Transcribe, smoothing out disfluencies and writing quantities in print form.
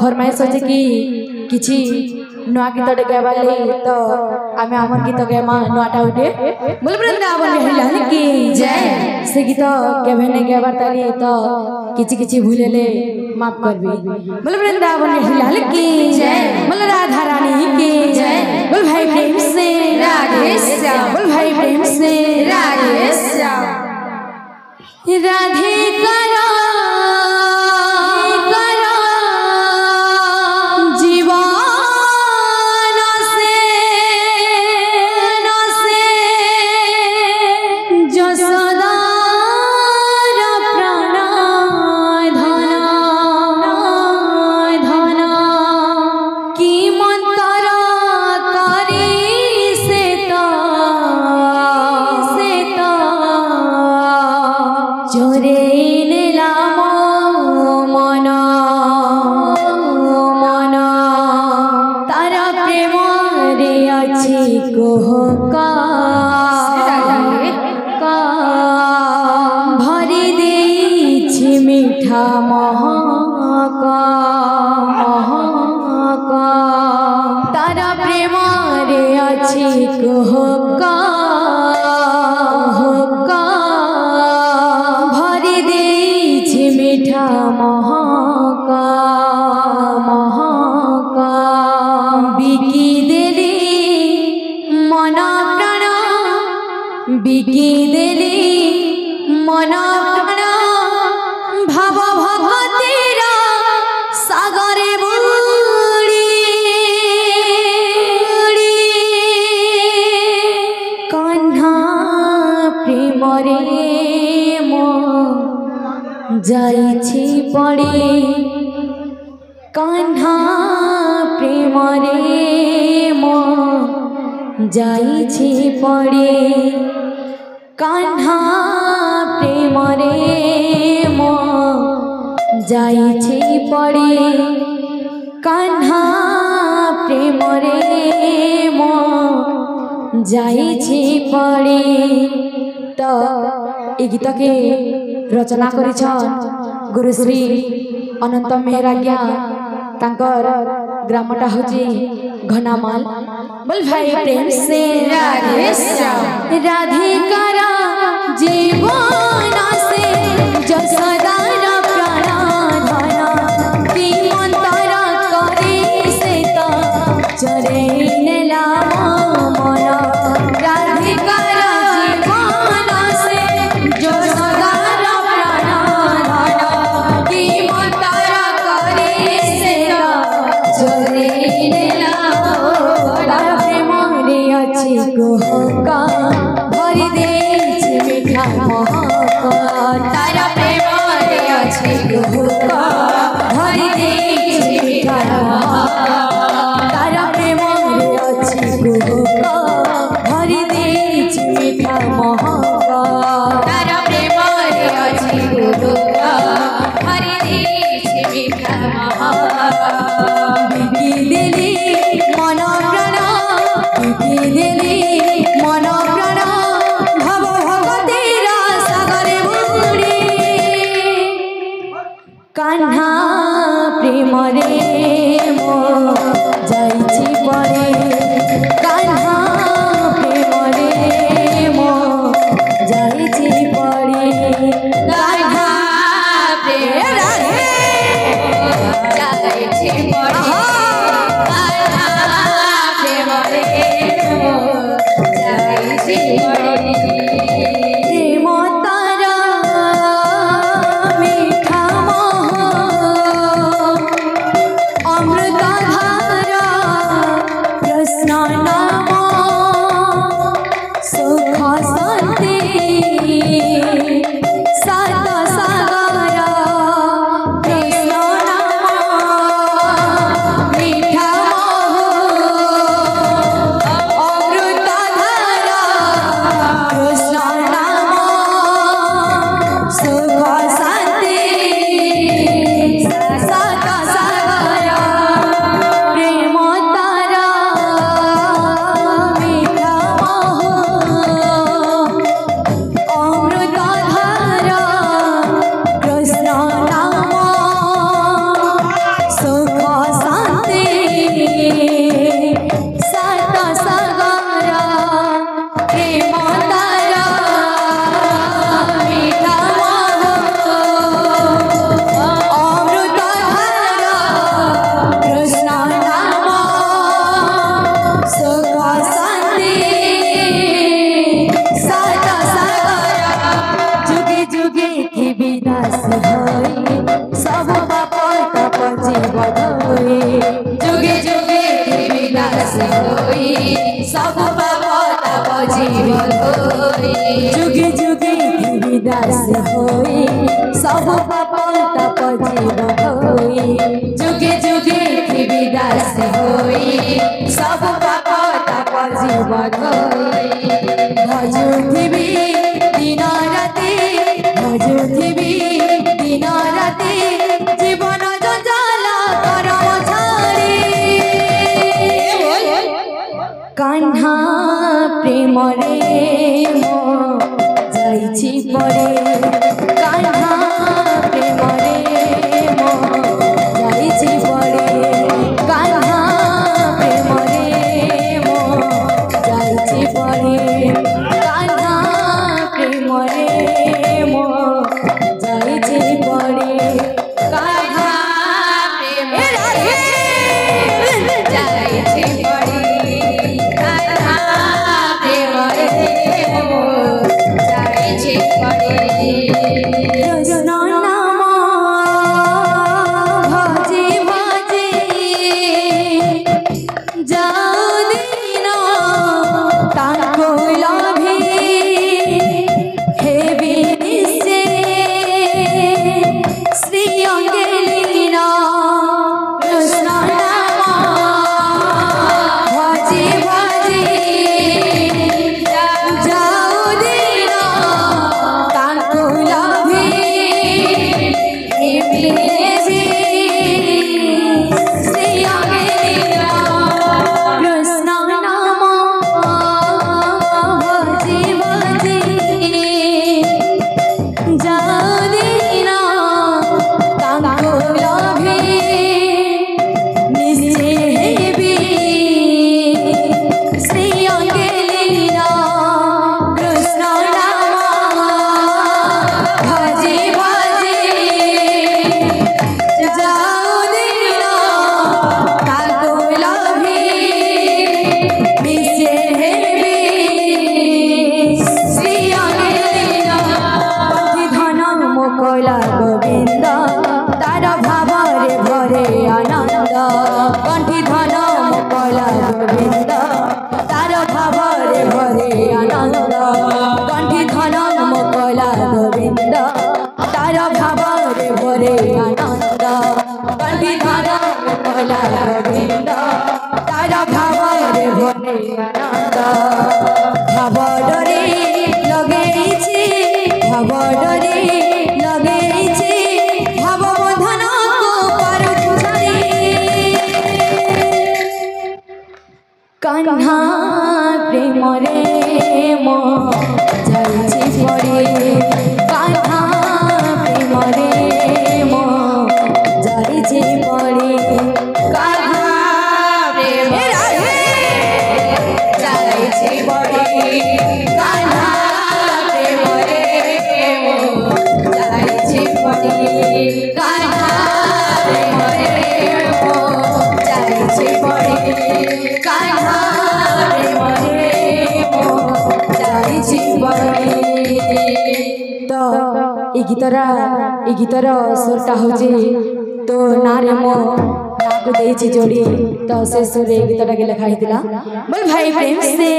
फरमाइश अच्छे कि किछि नुआ गीत गाइबा तो आम आमर गीत गाइमा नुआटा उठे बोल वृंदावन हिलाल की जय से गीत केबे ने गाइबार ताली तो किछि किछि भूलेले माफ करबी बोल वृंदावन हिलाल की जय बोल राधा रानी की जय बोल भाई प्रेम से राधे श्याम बोल भाई प्रेम से राधे श्याम राधे करा बिकी देली मन प्राण भाव भगतीर सागरे बुड़ी कान्हा प्रेम रे मो जाइछि पड़ी कान्हा प्रेम रे मो जाइछि पड़ी कान्हा प्रेम रे मो जाइछि पड़ी कान्हा प्रेम रे मो जाइछि पड़ी। तो ए गीत के रचना करिछन गुरुश्री अनंत मेहराज्ञा तांकर ग्रामटा होची घनामाल बोल भाई प्रेम से राधे श्याम राधिका जीवन से जसदार प्राण धन की मंतर करे से तो चरे नेला मन राधिका जीवन से जसदार प्राण धन की मंतर करे से तो चरे नेला गोहका भरी देछ मीठा महका तारा प्रेम रे अछि गोहका भरी देछ मीठा महका तारा प्रेम रे अछि गोहका भरी देछ मीठा महका तारा प्रेम रे अछि गोहका भरी देछ मीठा महका बिकी देली मन प्राण बिकी देली मन प्राण भव भगतीर सागरे बुड़ी कान्हा प्रेम रे मो होई सब पाप ताप जीवन होई जुगे जुगे विदास होई सब पाप ताप जीवन होई जुगे जुगे विदास होई सब पाप ताप जीवन होई भजुथिबी दिन राति भजुथिबी दिन राति जीवन जंजाल करम छाड़ी कान्हा प्रेम रे मो जाइछि परे कान्हा प्रेम रे मो जाइछि परे कान्हा प्रेम रे मो जाइछि परे कान्हा प्रेम रे मो जाइछि परे कान्हा प्रेम रे जाइछि परे गोविंद तार भाव रे भरे आनंद कंठी धन मुकला गोविंद तार भाव रे भरे आनंद कंठी धन मुकला गोविंद तार भाव रे भरे आनंद कंठी धन मुकला गोविंद तार भाव रे भरे आनंद भाव डोरी लगेइछि भाव डोरी कान्हा प्रेम रे मो जाइछि परे कान्हा प्रेम रे मो जाइछि परे कान्हा प्रेम रे जाइछि परे कान्हा प्रेम रे मो जाइछि परे कान्हा प्रेम रे मो जाइछि परे तो ए गीतर स्वरटा हूँ तो नारे मो ना को जोड़ी तो से सुर गीतटा के लिखा बोल भाई प्रेम से।